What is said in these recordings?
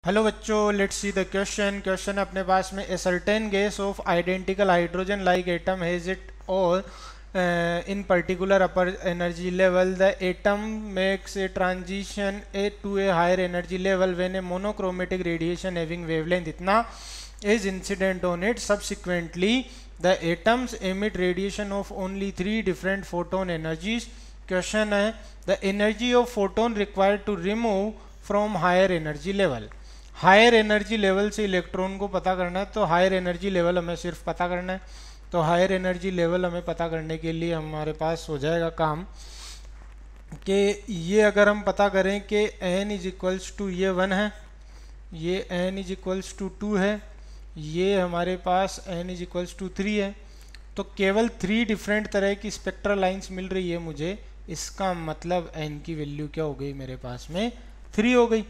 Hello बच्चों, let's see the question अपने पास में a certain gas off identical hydrogen like atom has it और in particular upper energy level the atom makes a transition to a higher energy level when a monochromatic radiation having wavelength इतना is incident on it. Subsequently the atoms emit radiation of only 3 different photon energies. Question है the energy of photon required to remove from higher energy level. Higher energy level से electron को पता करना है, तो higher energy level हमें सिर्फ पता करना है। तो हायर एनर्जी लेवल हमें पता करने के लिए हमारे पास हो जाएगा काम कि ये अगर हम पता करें कि n इज इक्वल्स टू ये 1 है, ये n इज इक्वल्स टू 2 है, ये हमारे पास n इज इक्वल्स टू 3 है, तो केवल 3 डिफरेंट तरह की स्पेक्ट्रल लाइंस मिल रही है मुझे। इसका मतलब n की वैल्यू क्या हो गई मेरे पास में 3 हो गई।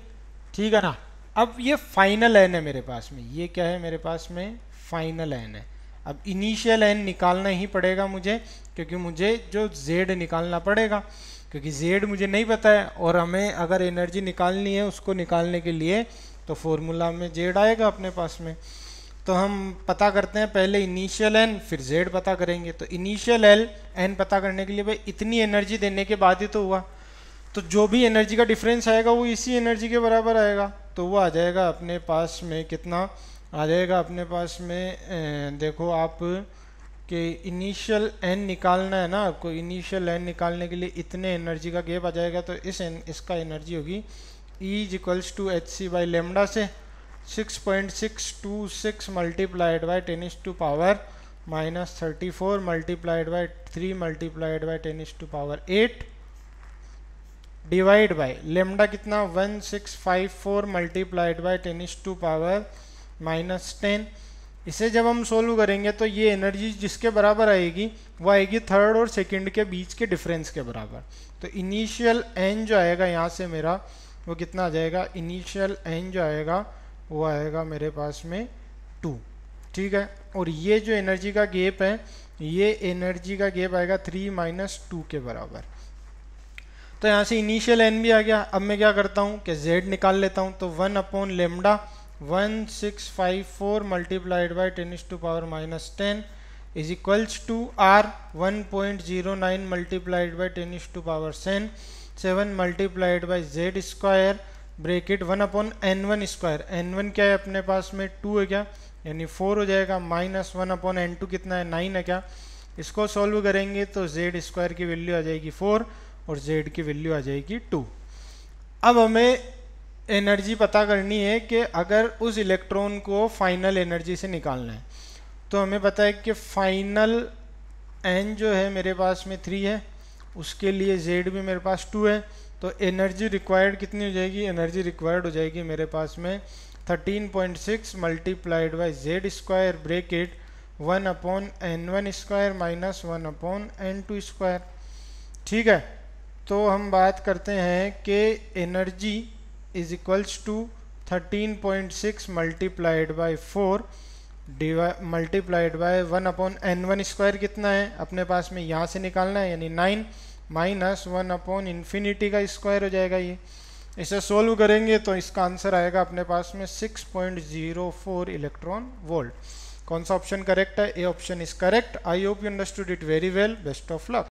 ठीक है ना। अब ये फाइनल n है मेरे पास में, ये क्या है मेरे पास में फाइनल n है। अब इनिशियल n निकालना ही पड़ेगा मुझे, क्योंकि मुझे जो z निकालना पड़ेगा, क्योंकि z मुझे नहीं पता है और हमें अगर एनर्जी निकालनी है उसको निकालने के लिए तो फॉर्मूला में z आएगा अपने पास में। तो हम पता करते हैं पहले इनिशियल n, फिर z पता करेंगे। तो इनिशियल n पता करने के लिए भाई इतनी एनर्जी देने के बाद ही तो हुआ, तो जो भी एनर्जी का डिफरेंस आएगा वो इसी एनर्जी के बराबर आएगा। तो वो आ जाएगा अपने पास में, कितना आ जाएगा अपने पास में, देखो आप कि इनिशियल n निकालना है ना आपको, इनिशियल n निकालने के लिए इतने एनर्जी का गैप आ जाएगा। तो इसका एनर्जी होगी E is equals to H C by lambda से 6.626 multiplied by 10⁻⁻34 multiplied by 3 multiplied by 10⁻8 divide by lambda कितना 1654 मल्टीप्लाइड बाय 10⁻⁻10। इसे जब हम सोल्व करेंगे तो ये एनर्जी जिसके बराबर आएगी वो आएगी थर्ड और सेकंड के बीच के डिफरेंस के बराबर। तो इनिशियल n जो आएगा यहाँ से मेरा वो कितना आ जाएगा, इनिशियल n जो आएगा वो आएगा मेरे पास में 2। ठीक है। और ये जो एनर्जी का गैप है, ये एनर्जी का गैप आएगा 3 - 2 के बराबर। तो यहाँ से इनिशियल n भी आ गया। अब मैं क्या करता हूँ कि z निकाल लेता हूँ। तो 1 upon lambda 1654 multiplied by 10⁻⁻10 is equals to r 1.09 multiplied by 10⁻10 7 multiplied by z square bracket 1 upon n1 square. n1 क्या है अपने पास में 2 है क्या, यानी 4 हो जाएगा, माइनस 1 अपॉन n2 कितना है 9 है क्या। इसको सॉल्व करेंगे तो z स्क्वायर की वैल्यू आ जाएगी 4 और z की वैल्यू आ जाएगी 2। अब हमें एनर्जी पता करनी है कि अगर उस इलेक्ट्रॉन को फाइनल एनर्जी से निकालना है, तो हमें पता है कि फाइनल n जो है मेरे पास में 3 है, उसके लिए z भी मेरे पास 2 है। तो एनर्जी रिक्वायर्ड कितनी हो जाएगी, एनर्जी रिक्वायर्ड हो जाएगी मेरे पास में 13.6 multiplied by z square bracket 1 upon n1 square minus 1 upon n2 square. ठीक है। तो हम बात करते हैं कि energy is equals to 13.6 multiplied by 4 multiplied by 1 upon n1 square कितना है अपने पास में, यहाँ से निकालना है, यानी 9 माइनस 1 अपॉन इन्फिनिटी का स्क्वायर हो जाएगा। ये इसे सोल्व करेंगे तो इसका आंसर आएगा अपने पास में 6.04 इलेक्ट्रॉन वोल्ट। कौन सा ऑप्शन करेक्ट है, A option is correct. I hope you understood it very well. Best of luck.